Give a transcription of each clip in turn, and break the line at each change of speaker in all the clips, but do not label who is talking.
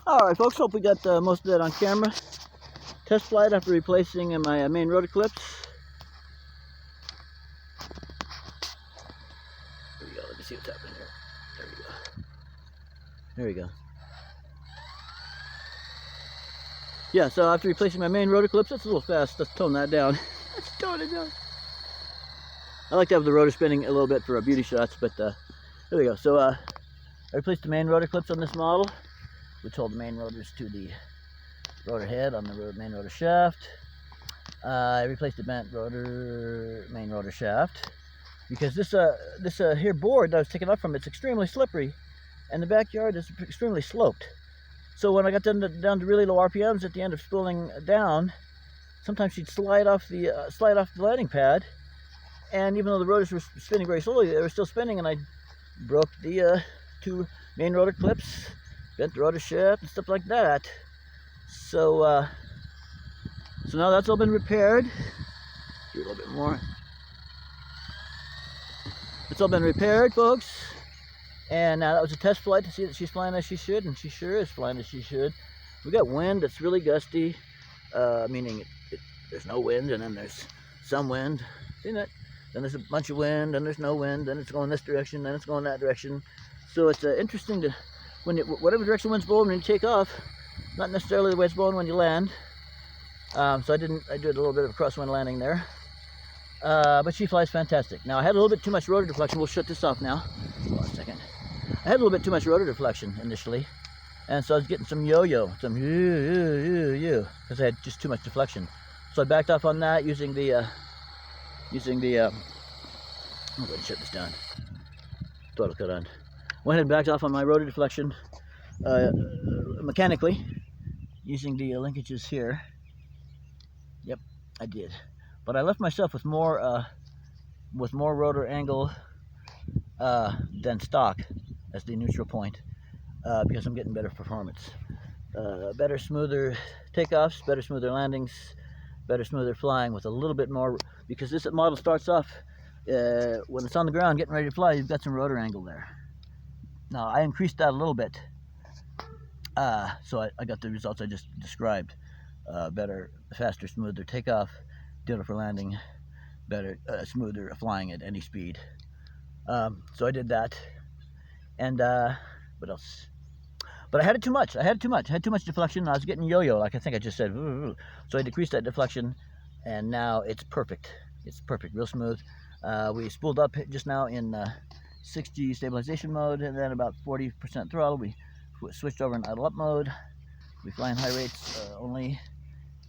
Alright folks, hope we got most of that on camera. Test flight after replacing my main rotor clips. There we go, let me see what's happening here. There we go. There we go. Yeah, so after replacing my main rotor clips, that's a little fast. Let's tone that down. Let's tone it down. I like to have the rotor spinning a little bit for beauty shots, but there we go. So I replaced the main rotor clips on this model, which hold the main rotors to the rotor head on the main rotor shaft. I replaced the bent main rotor shaft because this here board that I was taking up from it's extremely slippery, and the backyard is extremely sloped. So when I got down to really low RPMs at the end of spooling down, sometimes she'd slide off the landing pad, and even though the rotors were spinning very slowly, they were still spinning, and I broke the two main rotor clips, bent the rotor shaft and stuff like that. So so now that's all been repaired. Do a little bit more. It's all been repaired, folks. And that was a test flight to see that she's flying as she should, and she sure is flying as she should. We got wind that's really gusty, meaning there's no wind, and then there's some wind. See that? Then there's a bunch of wind, and there's no wind, then it's going this direction, then it's going that direction. So it's interesting to, whatever direction wind's blowing when you take off, not necessarily the way it's blowing when you land. So I did a little bit of a crosswind landing there. But she flies fantastic. Now I had a little bit too much rotor deflection. We'll shut this off now. Hold on a second. I had a little bit too much rotor deflection initially, and so I was getting some yo-yo, some because I had just too much deflection. So I backed off on that using the I'm going to shut this down. Throttle cut on. Went ahead and backed off on my rotor deflection mechanically using the linkages here. Yep, I did. But I left myself with more rotor angle than stock as the neutral point because I'm getting better performance. Better, smoother takeoffs, better, smoother landings, better, smoother flying with a little bit more, because this model starts off, when it's on the ground getting ready to fly, you've got some rotor angle there. Now, I increased that a little bit, so I got the results I just described. Better, faster, smoother takeoff, ditto for landing, better, smoother flying at any speed. So I did that, and what else? But I had it too much. I had too much deflection. I was getting yo-yo, like I think I just said. So I decreased that deflection, and now it's perfect. It's perfect, real smooth. We spooled up just now in 60 stabilization mode, and then about 40% throttle. We switched over in idle up mode. We fly in high rates only,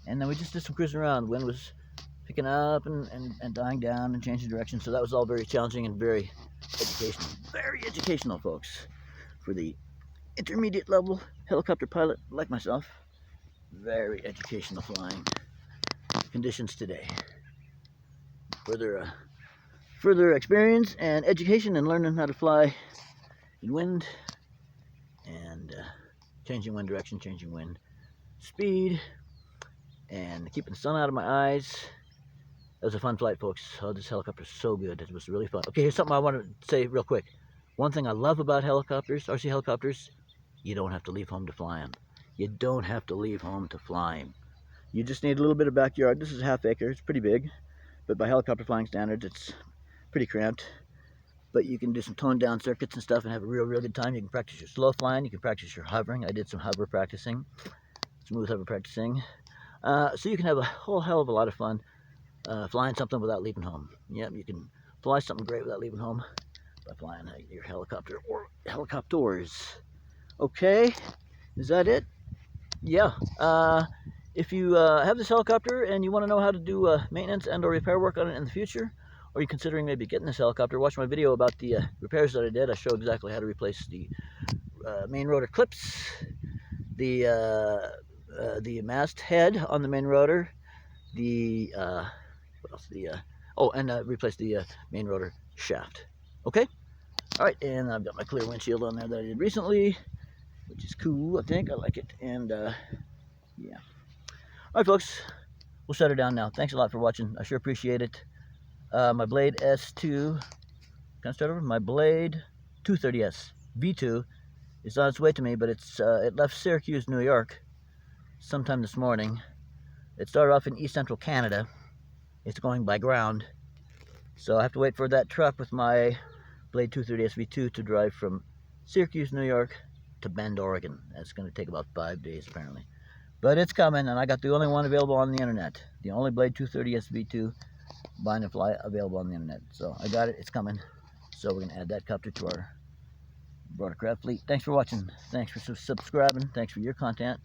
and then we just did some cruising around. Wind was picking up and dying down and changing direction. So that was all very challenging and very educational. Very educational, folks, for the intermediate level helicopter pilot like myself. Very educational flying conditions today. Further experience and education and learning how to fly in wind and changing wind direction, changing wind speed, and keeping the sun out of my eyes. That was a fun flight, folks. Oh, this helicopter is so good. It was really fun. Okay, here's something I want to say real quick. One thing I love about helicopters, RC helicopters, you don't have to leave home to fly them. You don't have to leave home to fly them. You just need a little bit of backyard. This is half acre. It's pretty big, but by helicopter flying standards, it's pretty cramped. But you can do some toned down circuits and stuff and have a real good time. You can practice your slow flying. You can practice your hovering. I did some hover practicing, smooth hover practicing. So you can have a whole hell of a lot of fun flying something without leaving home. Yep, you can fly something great without leaving home by flying your helicopter or helicopters. Okay, is that it? Yeah. If you have this helicopter and you want to know how to do maintenance and or repair work on it in the future, or you're considering maybe getting this helicopter, watch my video about the repairs that I did. I show exactly how to replace the main rotor clips, the mast head on the main rotor, the what else? Replace the main rotor shaft. Okay. All right, and I've got my clear windshield on there that I did recently, which is cool. I think I like it, and yeah. All right, folks, we'll shut her down now. Thanks a lot for watching. I sure appreciate it. My Blade S2, can I start over? My Blade 230S V2 is on its way to me, but it left Syracuse, New York sometime this morning. It started off in East Central Canada. It's going by ground. So I have to wait for that truck with my Blade 230 SV2 to drive from Syracuse, New York to Bend, Oregon. That's going to take about 5 days apparently. But it's coming, and I got the only one available on the internet. The only Blade 230 SV2 bind and fly available on the internet. So I got it, it's coming. So we're going to add that copter to our Rotor fleet. Thanks for watching. Thanks for subscribing. Thanks for your content.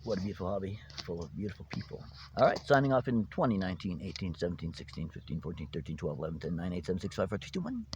What a beautiful hobby, full of beautiful people. All right, signing off in 2019, 18, 17, 16, 15, 14, 13, 12, 11, 10, 9, 8, 7, 6, 5, 4, 3, 2, 1.